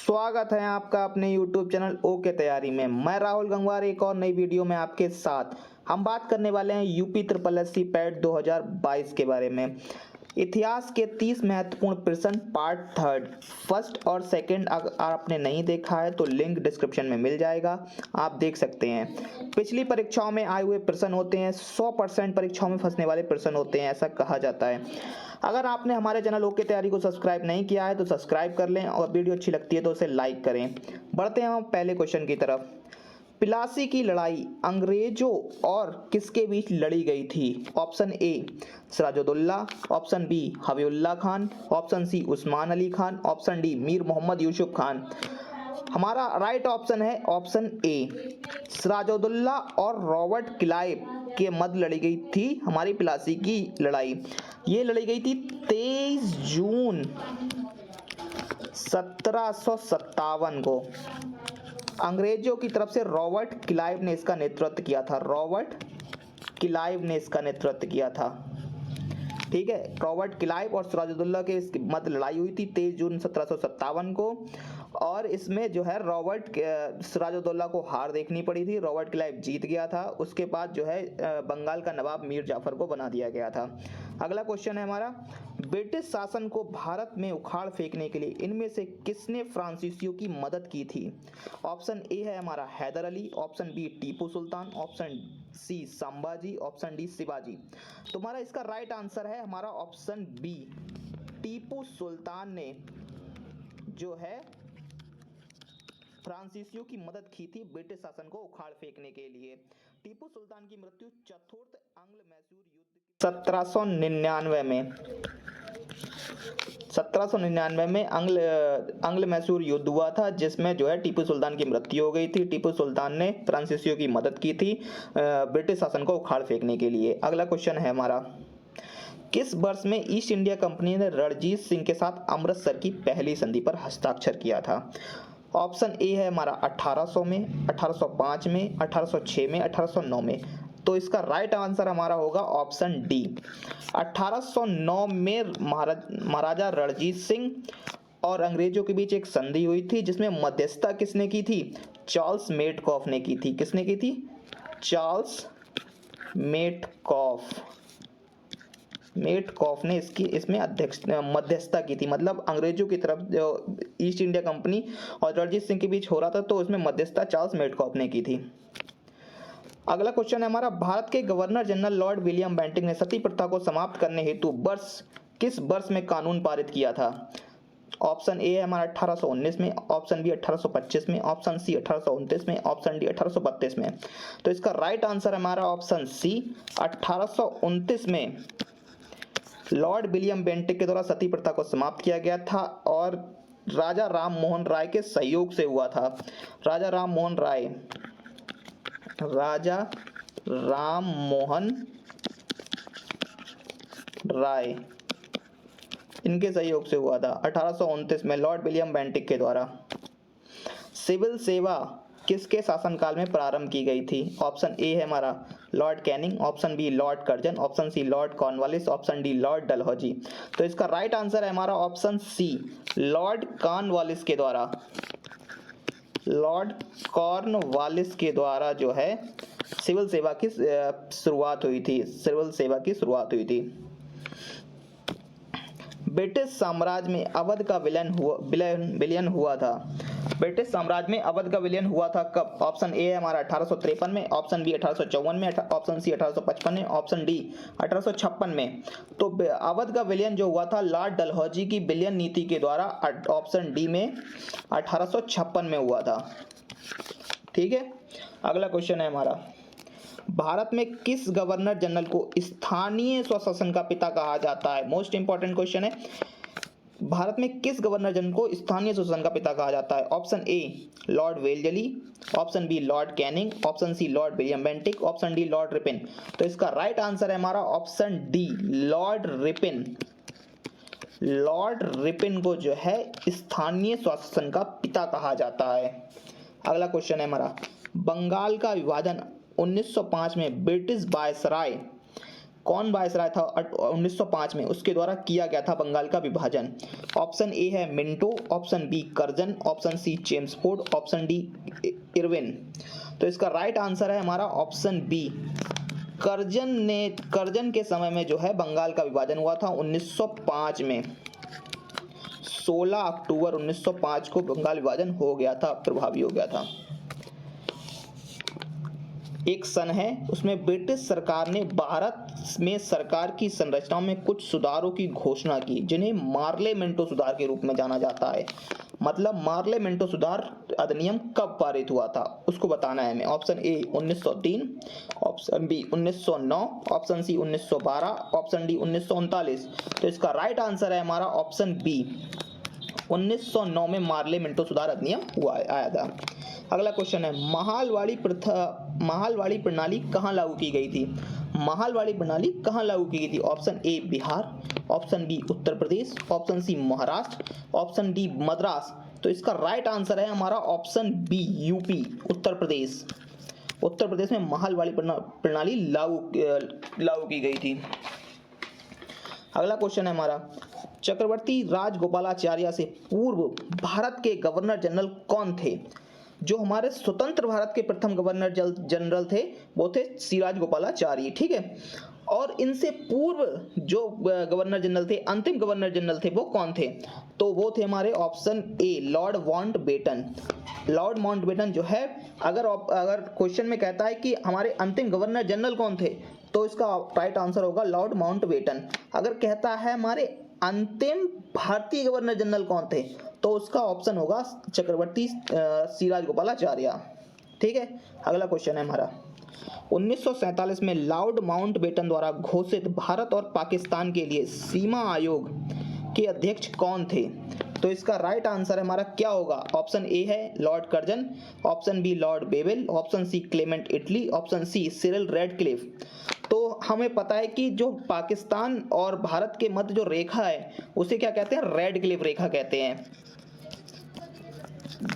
स्वागत है आपका अपने YouTube चैनल ओके तैयारी में। मैं राहुल गंगवार एक और नई वीडियो में आपके साथ हम बात करने वाले हैं यूपी ट्रिपल एससी पैट 2022 के बारे में। इतिहास के 30 महत्वपूर्ण प्रश्न पार्ट थर्ड फर्स्ट और सेकंड अगर आपने नहीं देखा है तो लिंक डिस्क्रिप्शन में मिल जाएगा, आप देख सकते हैं। पिछली परीक्षाओं में आए हुए प्रश्न होते हैं, 100% परीक्षाओं में फंसने वाले प्रश्न होते हैं, ऐसा कहा जाता है। अगर आपने हमारे चैनल ओके तैयारी को सब्सक्राइब नहीं किया है तो सब्सक्राइब कर लें और वीडियो अच्छी लगती है तो उसे लाइक करें। बढ़ते हैं हम पहले क्वेश्चन की तरफ। प्लासी की लड़ाई अंग्रेजों और किसके बीच लड़ी गई थी? Option A Sirajuddaula, option B Habibullah Khan, option C Usman Ali Khan, option D Mir Mohammad Yusuf Khan. हमारा राइट ऑप्शन है ऑप्शन ए, सिराजुद्दौला और रॉबर्ट क्लाइव के मध्य लड़ी गई थी हमारी प्लासी की लड़ाई। ये लड़ी गई थी 23 जून 1757 को। अंग्रेजों की तरफ से रॉबर्ट क्लाइव ने इसका नेतृत्व किया था। रॉबर्ट क्लाइव ने इसका नेतृत्व किया था, ठीक है। रॉबर्ट क्लाइव और सिराजुद्दौला के मध्य लड़ाई हुई थी 23 जून 1757 को, और इसमें जो है सिराजुद्दौला को हार देखनी पड़ी थी। रॉबर्ट क्लाइव जीत गया था। उसके बाद जो है बंगाल का नवाब मीर जाफर को बना दिया गया था। अगला क्वेश्चन है हमारा, ब्रिटिश शासन को भारत में उखाड़ फेंकने के लिए इनमें से किसने फ्रांसीसियों की मदद की थी? ऑप्शन ए है हमारा Haider Ali, option B Tipu Sultan, option C Sambhaji, option D Shivaji. तुम्हारा इसका राइट आंसर है हमारा ऑप्शन बी, टीपू सुल्तान ने जो है फ्रांसीसियों की मदद की थी ब्रिटिश शासन को उखाड़ फेंकने के लिए। टीपू सुल्तान की मृत्यु चतुर्थ आंग्ल मैसूर युद्ध 1799 में 1799 में आंग्ल मैसूर युद्ध हुआ था, जिसमें जो है टीपू सुल्तान की मृत्यु हो गई थी। टीपू सुल्तान ने फ्रांसीसियों की मदद की थी ब्रिटिश शासन को उखाड़ फेंकने के लिए। अगला क्वेश्चन है हमारा, किस वर्ष में ईस्ट इंडिया कंपनी ने रणजीत सिंह के साथ अमृतसर की पहली संधि पर हस्ताक्षर किया था? ऑप्शन ए है हमारा 1800 में, 1805 में, 1806 में, 1809 में। तो इसका राइट आंसर हमारा होगा ऑप्शन डी, 1809 में महाराजा रणजीत सिंह और अंग्रेजों के बीच एक संधि हुई थी, जिसमें मध्यस्थता किसने की थी? चार्ल्स मेटकॉफ ने की थी। किसने की थी? चार्ल्स मेटकॉफ ने इसमें मध्यस्थता की थी। मतलब अंग्रेजों की तरफ जो ईस्ट इंडिया कंपनी और रणजीत सिंह के बीच हो रहा था, तो उसमें मध्यस्थता चार्ल्स मेटकॉफ ने की थी। अगला क्वेश्चन है हमारा, भारत के governor general Lord William Bentinck ने सती प्रथा को समाप्त करने हेतु किस वर्ष में कानून पारित किया था? ऑप्शन ए है हमारा 1819 में, ऑप्शन बी 1825 में, ऑप्शन सी 1829 में, ऑप्शन डी 1832 में। तो इसका राइट आंसर हमारा ऑप्शन सी, 1829 में लॉर्ड विलियम बेंटिक के द्वारा सती प्रथा को समाप्त किया गया था, और राजा राम मोहन राय के सहयोग से हुआ था। राजा राम मोहन राय इनके सहयोग से हुआ था 1829 में लॉर्ड विलियम बेंटिक के द्वारा। सिविल सेवा किसके शासनकाल में प्रारंभ की गई थी? ऑप्शन ए है हमारा Lord Canning, option B Lord Curzon, option C Lord Cornwallis, option D Lord Dalhousie. तो इसका राइट आंसर है हमारा ऑप्शन सी, लॉर्ड कॉर्नवालिस के द्वारा। लॉर्ड कॉर्नवालिस के द्वारा जो है सिविल सेवा की शुरुआत हुई थी। ब्रिटिश साम्राज्य में अवध का विलयन हुआ था। ब्रिटिश साम्राज्य में अवध का विलयन हुआ था कब? ऑप्शन ए है हमारा 1853 में, ऑप्शन बी 1854 में, ऑप्शन सी 1855 में, ऑप्शन डी 1856 में। तो अवध का विलयन जो हुआ था लॉर्ड डलहौजी की विलयन नीति के द्वारा ऑप्शन डी में 1856 में हुआ था, ठीक है। अगला क्वेश्चन है हमारा, भारत में किस गवर्नर जनरल को स्थानीय स्वशासन का पिता कहा जाता है? मोस्ट इंपॉर्टेंट क्वेश्चन है, भारत में किस गवर्नर जनरल को स्थानीय स्वशासन का पिता कहा जाता है? Option A Lord Wellesley, option B Lord Canning, option C Lord William Bentinck, option D Lord Ripon. तो इसका राइट आंसर है हमारा option D, Lord Ripon. Lord Ripon को जो है स्थानीय स्वशासन का पिता कहा जाता है। अगला क्वेश्चन है हमारा, बंगाल का विभाजन 1905 में ब्रिटिश वायसराय कौन वायसराय था 1905 में, उसके द्वारा किया गया था बंगाल का विभाजन? ऑप्शन ए है Minto, option B Curzon, option C Chelmsford, option D Irwin. तो इसका राइट आंसर है हमारा ऑप्शन बी, कर्जन के समय में जो है बंगाल का विभाजन हुआ था 1905 में। 16 अक्टूबर 1905 को बंगाल विभाजन हो गया था, प्रभावी हो गया था। एक सन है, उसमें ब्रिटिश सरकार ने भारत में सरकार की संरचना में कुछ सुधारों की घोषणा की, जिन्हें मार्ले मिंटो सुधार के रूप में जाना जाता है। मतलब मार्ले मिंटो सुधार अधिनियम कब पारित हुआ था उसको बताना है हमें। Option A 1903, option B 1909, option C 1912, option D 1939। तो इसका राइट आंसर है हमारा ऑप्शन बी, 1909 में मार्ले मिंटो सुधार अधिनियम आया था। अगला क्वेश्चन है, महालवाड़ी प्रणाली कहाँ लागू की गई थी? महालवाड़ी प्रणाली कहाँ लागू की गई थी? Option A Bihar, option B Uttar Pradesh, option C Maharashtra, option D Madras. तो इसका राइट आंसर है हमारा option B UP, Uttar Pradesh. Uttar Pradesh में महालवाड़ी प्रणाली लागू की गई थी। अगला क्वेश्चन है हमारा, चक्रवर्ती राजगोपालाचार्य से पूर्व भारत के गवर्नर जनरल कौन थे? जो हमारे स्वतंत्र भारत के प्रथम गवर्नर जनरल थे वो थे सी राजगोपालाचारी, ठीक है। और इनसे पूर्व जो गवर्नर जनरल थे, अंतिम गवर्नर जनरल थे, वो कौन थे? तो वो थे हमारे option A Lord Mountbatten. Lord Mountbatten जो है, अगर क्वेश्चन में कहता है कि हमारे अंतिम गवर्नर जनरल कौन थे, तो इसका राइट आंसर होगा लॉर्ड माउंटबेटन। अगर कहता है हमारे अंतिम भारतीय गवर्नर जनरल कौन थे, तो उसका ऑप्शन होगा चक्रवर्ती सी राजगोपालाचार्य, ठीक है। अगला क्वेश्चन है हमारा, 1947 में लॉर्ड माउंटबेटन द्वारा घोषित भारत और पाकिस्तान के लिए सीमा आयोग के अध्यक्ष कौन थे? तो इसका राइट आंसर हमारा क्या होगा? ऑप्शन ए है Lord Curzon, option B Lord Wavell, option C Clement Attlee, option C Cyril Radcliffe. तो हमें पता है कि जो पाकिस्तान और भारत के मध्य जो रेखा है उसे क्या कहते हैं? रेडक्लिफ रेखा कहते हैं।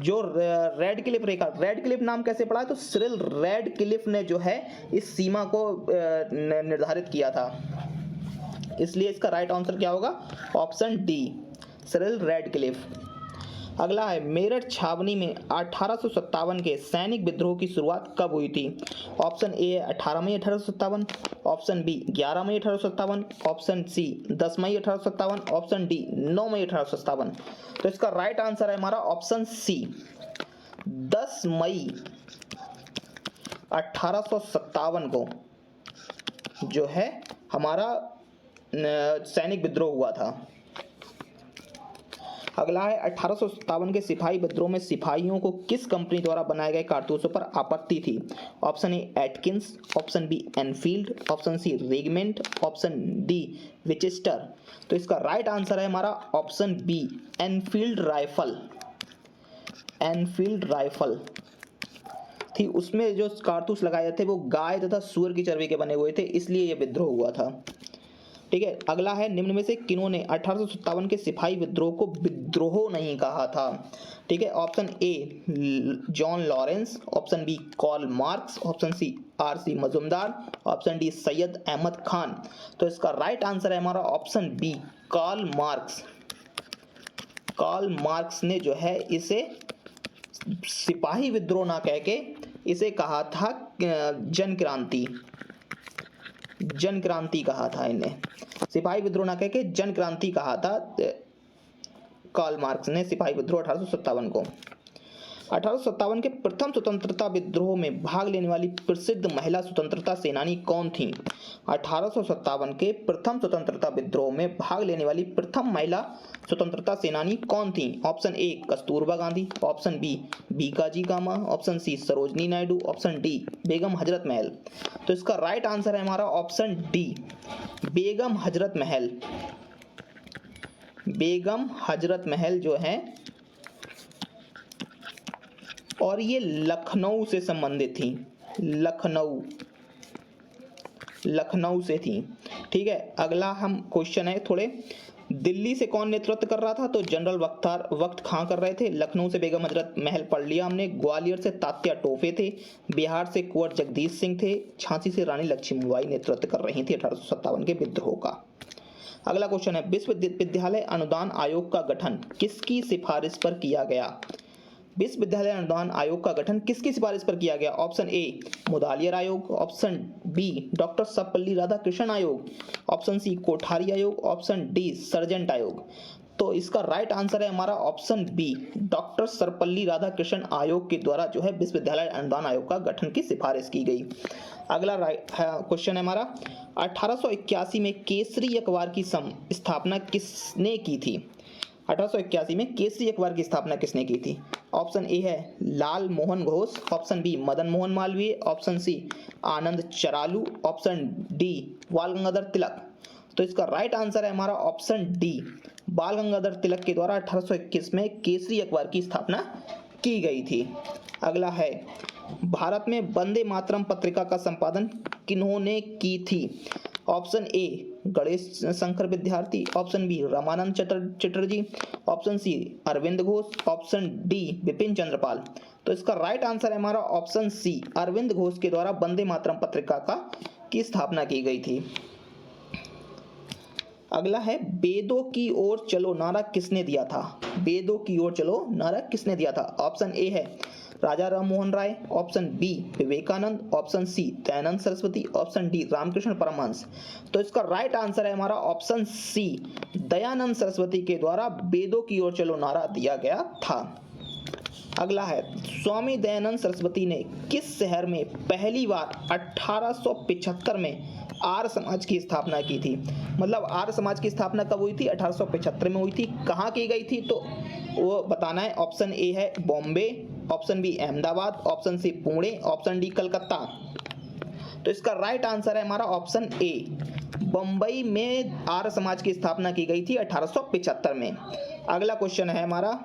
जो रेडक्लिफ रेखा, रेडक्लिफ नाम कैसे पड़ा है? तो सिरिल रेडक्लिफ ने जो है इस सीमा को निर्धारित किया था, इसलिए इसका राइट आंसर क्या होगा? Option D Cyril Radcliffe. अगला है, मेरठ छावनी में 1857 के सैनिक विद्रोह की शुरुआत कब हुई थी? ऑप्शन ए 18 मई 1857, ऑप्शन बी 11 मई 1857, ऑप्शन सी 10 मई 1857, ऑप्शन डी 9 मई 1857। तो इसका राइट आंसर है हमारा ऑप्शन सी 10 मई 1857 को जो है हमारा सैनिक विद्रोह हुआ था। अगला है, 1857 के सिपाही विद्रोह में सिपाहियों को किस कंपनी द्वारा बनाए गए कारतूसों पर आपत्ति थी? Option A Atkins, option B Enfield, option C regiment, option D Winchester. तो इसका राइट आंसर है हमारा option B Enfield rifle. Enfield rifle थी, उसमें जो कारतूस लगाए थे वो गाय तथा सूअर की चर्बी के बने हुए थे, इसलिए यह विद्रोह हुआ था, ठीक है। अगला है, निम्न में से किन्होंने 1857 के सिपाही विद्रोह को विद्रोह नहीं कहा था? ठीक है। Option A John Lawrence, option B Karl Marx, option C R C. Majumdar, option D Syed Ahmad Khan. तो इसका राइट आंसर है हमारा option B Karl Marx. Karl Marx ने जो है इसे सिपाही विद्रोह ना कह के इसे कहा था जन क्रांति। जन क्रांति कहा था इन्हें, सिपाही विद्रोह ना कह के जन क्रांति कहा था कार्ल मार्क्स ने सिपाही विद्रोह 1857 को। 1857 के प्रथम स्वतंत्रता विद्रोह में भाग लेने वाली प्रसिद्ध महिला स्वतंत्रता सेनानी कौन थी? 1857 के प्रथम स्वतंत्रता विद्रोह में भाग लेने वाली प्रथम महिला स्वतंत्रता सेनानी कौन थी? Option A Kasturba Gandhi, option B Bhikaji Cama, option C Sarojini Naidu, option D Begum Hazrat Mahal. तो इसका राइट आंसर है हमारा ऑप्शन डी बेगम हजरत महल। बेगम हजरत महल जो है, और ये लखनऊ से संबंधित थी, लखनऊ से थी, ठीक है। अगला हम क्वेश्चन है थोड़े दिल्ली से कौन नेतृत्व कर रहा था? तो जनरल वक्त खां कर रहे थे। लखनऊ से बेगम हजरत महल पढ़ लिया हमने। ग्वालियर से तात्या टोपे थे। बिहार से कुंवर जगदीश सिंह थे। झांसी से रानी लक्ष्मीबाई नेतृत्व कर रही थी 1857 के विद्रोह का। अगला क्वेश्चन है, विश्वविद्यालय अनुदान आयोग का गठन किसकी सिफारिश पर किया गया? विश्वविद्यालय अनुदान आयोग का गठन किसकी सिफारिश पर किया गया? ऑप्शन ए मुदालियर आयोग, option B doctor Sarvepalli Radhakrishnan आयोग, ऑप्शन सी कोठारी आयोग, ऑप्शन डी सर्जेंट आयोग। तो इसका राइट आंसर है हमारा option B, doctor Sarvepalli Radhakrishnan आयोग के द्वारा जो है विश्वविद्यालय अनुदान आयोग का गठन की सिफारिश की गई। अगला क्वेश्चन है हमारा, 1881 में केसरी अखबार की स्थापना किसने की थी? 1881 में केसरी अखबार की स्थापना किसने की थी? ऑप्शन ए है Lal Mohan Ghosh, option B Madan Mohan Malaviya, option C Anand Charlu, option D Bal Gangadhar तिलक। तो इसका राइट आंसर है हमारा ऑप्शन डी, बाल गंगाधर तिलक के द्वारा 1821 में केसरी अखबार की स्थापना की गई थी। अगला है, भारत में वंदे मातरम पत्रिका का संपादन किन्होंने की थी? ऑप्शन ए Ganesh Shankar Vidyarthi, option B Ramanand Chatterjee, option C Aurobindo Ghosh, option D Bipin Chandra Pal. तो इसका राइट आंसर है हमारा ऑप्शन सी, अरविंद घोष के द्वारा वंदे मातरम पत्रिका की स्थापना की गई थी। अगला है, वेदों की ओर चलो नारा किसने दिया था? वेदों की ओर चलो नारा किसने दिया था? ऑप्शन ए है Raja Ram Mohan Roy, option B Vivekananda, option C Dayanand Saraswati, option D Ramakrishna Paramhansa. तो इसका राइट आंसर है हमारा ऑप्शन सी, दयानंद सरस्वती के द्वारा वेदों की ओर चलो नारा दिया गया था। अगला है, स्वामी दयानंद सरस्वती ने किस शहर में पहली बार 1875 में आर्य समाज की स्थापना की थी? मतलब आर्य समाज की स्थापना कब हुई थी? 1875 में हुई थी। कहाँ की गई थी? तो वो बताना है। ऑप्शन ए है Bombay, option B Ahmedabad, option C Pune, option D Calcutta. तो इसका राइट आंसर है हमारा ऑप्शन ए, बम्बई में आर्य समाज की स्थापना की गई थी 1875 में। अगला क्वेश्चन है हमारा,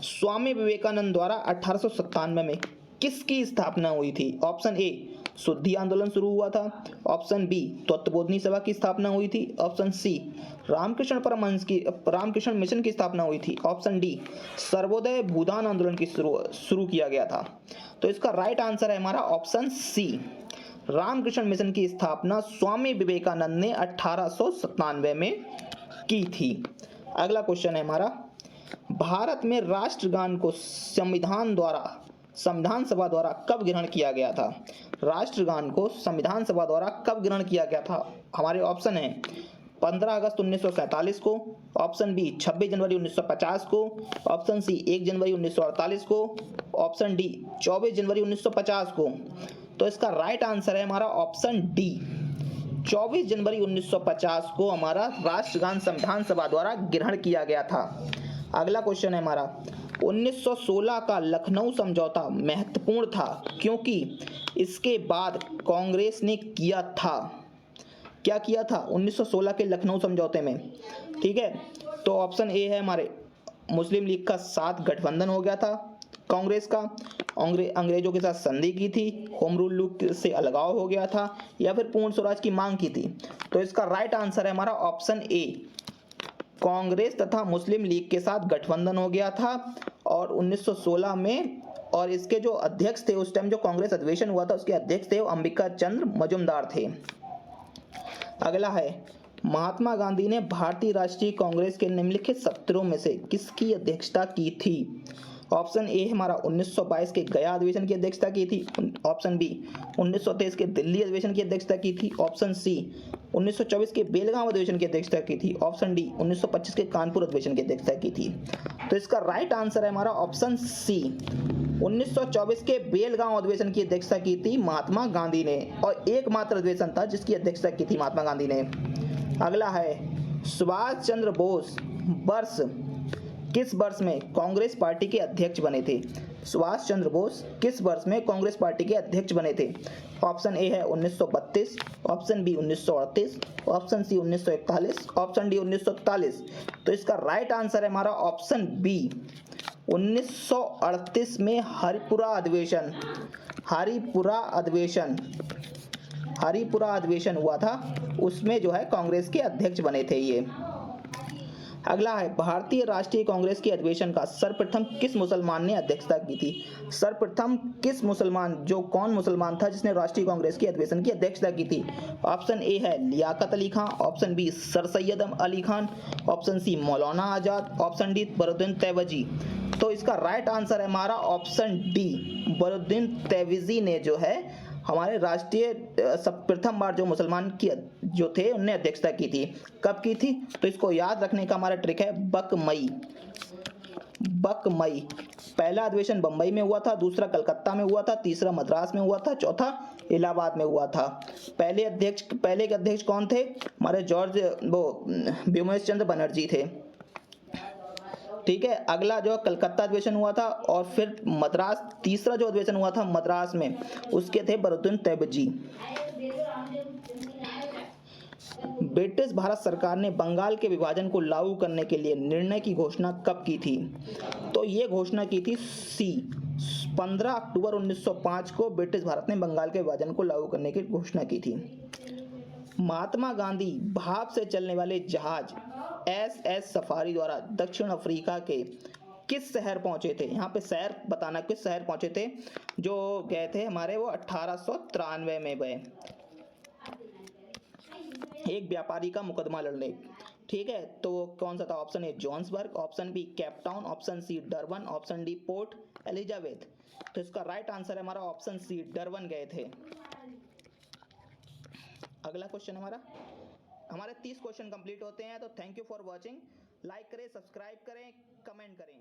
स्वामी विवेकानंद द्वारा 1897 में किसकी स्थापना हुई थी? ऑप्शन ए शुद्धि आंदोलन शुरू हुआ था, ऑप्शन बी तत्वबोधिनी सभा की स्थापना हुई थी, ऑप्शन सी रामकृष्ण मिशन की स्थापना हुई थी, ऑप्शन डी सर्वोदय भूदान आंदोलन की शुरू किया गया था। तो इसका राइट आंसर है हमारा ऑप्शन सी, रामकृष्ण मिशन की स्थापना स्वामी विवेकानंद ने 1897 में की थी। अगला क्वेश्चन है हमारा, भारत में राष्ट्रगान को संविधान सभा द्वारा कब ग्रहण किया गया था? राष्ट्रगान को संविधान सभा द्वारा कब ग्रहण किया गया था? हमारे ऑप्शन है 15 अगस्त 1947 को, ऑप्शन बी 26 जनवरी 1950 को, ऑप्शन सी 1 जनवरी 1948 को, ऑप्शन डी 24 जनवरी 1950 को। तो इसका राइट आंसर है हमारा ऑप्शन डी, 24 जनवरी 1950 को हमारा राष्ट्रगान संविधान सभा द्वारा ग्रहण किया गया था। अगला क्वेश्चन है हमारा, 1916 का लखनऊ समझौता महत्वपूर्ण था क्योंकि इसके बाद कांग्रेस ने क्या किया था 1916 के लखनऊ समझौते में? ठीक है, तो ऑप्शन ए है हमारे मुस्लिम लीग का साथ गठबंधन हो गया था कांग्रेस का, अंग्रेजों के साथ संधि की थी, होम रूल लूप से अलगाव हो गया था, या फिर पूर्ण स्वराज की मांग की थी। तो इसका राइट आंसर है हमारा ऑप्शन ए, कांग्रेस तथा मुस्लिम लीग के साथ गठबंधन हो गया था और 1916 में, और इसके जो अध्यक्ष थे उस टाइम जो कांग्रेस अधिवेशन हुआ था उसके अध्यक्ष थे अंबिका चंद्र मजुमदार थे। अगला है, महात्मा गांधी ने भारतीय राष्ट्रीय कांग्रेस के निम्नलिखित सत्रों में से किसकी अध्यक्षता की थी? ऑप्शन ए हमारा 1922 के गया अधिवेशन की अध्यक्षता की थी, ऑप्शन बी 1923 के दिल्ली अधिवेशन की अध्यक्षता की थी, ऑप्शन सी 1924 के बेलगांव अधिवेशन की अध्यक्षता की थी, ऑप्शन डी 1925 के कानपुर अधिवेशन की अध्यक्षता की थी। तो इसका राइट आंसर है हमारा ऑप्शन सी, 1924 के बेलगांव अधिवेशन की अध्यक्षता की थी महात्मा गांधी ने, और एकमात्र अधिवेशन था जिसकी अध्यक्षता की थी महात्मा गांधी ने। अगला है, सुभाष चंद्र बोस किस वर्ष में कांग्रेस पार्टी के अध्यक्ष बने थे? सुभाष चंद्र बोस किस वर्ष में कांग्रेस पार्टी के अध्यक्ष बने थे? ऑप्शन ए है 1932, option B 1938, option C 1941, option D 1943। तो इसका राइट आंसर है हमारा ऑप्शन बी, 1938 में हरिपुरा अधिवेशन हुआ था, उसमें जो है कांग्रेस के अध्यक्ष बने थे ये। अगला है भारतीय राष्ट्रीय कांग्रेस के अधिवेशन का सर्वप्रथम किस मुसलमान ने अध्यक्षता की थी? सर्वप्रथम किस मुसलमान, जो कौन मुसलमान था जिसने राष्ट्रीय कांग्रेस के अधिवेशन की अध्यक्षता की थी? ऑप्शन ए है Liaquat Ali Khan, option B sir Syed Ali Khan, option C Maulana Azad, option D Badruddin Tyabji. तो इसका राइट आंसर है हमारा ऑप्शन डी, बरुद्दीन तैयबजी ने जो है हमारे राष्ट्रीय प्रथम बार जो मुसलमान की जो थे उनने अध्यक्षता की थी। कब की थी? तो इसको याद रखने का हमारा ट्रिक है बकमई। बकमई पहला अधिवेशन बंबई में हुआ था, दूसरा कलकत्ता में हुआ था, तीसरा मद्रास में हुआ था, चौथा इलाहाबाद में हुआ था। पहले के अध्यक्ष कौन थे? हमारे जॉर्ज व्योमेश चंद्र बनर्जी थे। ठीक है, अगला जो कलकत्ता अधिवेशन हुआ था और फिर मद्रास, तीसरा जो अधिवेशन हुआ था मद्रास में, उसके थे बरुद्दीन तैयबजी। ब्रिटिश भारत सरकार ने बंगाल के विभाजन को लागू करने के लिए निर्णय की घोषणा कब की थी? तो ये घोषणा की थी सी 15 अक्टूबर 1905 को ब्रिटिश भारत ने बंगाल के विभाजन को लागू करने की घोषणा की थी। महात्मा गांधी भाप से चलने वाले जहाज SS सफारी द्वारा दक्षिण अफ्रीका के किस शहर पहुंचे थे? यहाँ पे शहर बताना, किस शहर पहुंचे थे जो गए थे हमारे, वो 1893 में गए एक व्यापारी का मुकदमा लड़ने। ठीक है, तो कौन सा था? Option A Johannesburg, option B Cape Town, option C Durban, option D Port Elizabeth. तो इसका राइट आंसर है हमारा ऑप्शन सी, डरबन गए थे। अगला क्वेश्चन हमारे 30 क्वेश्चन कंप्लीट होते हैं। तो thank you for watching. Like करें, सब्सक्राइब करें, कमेंट करें।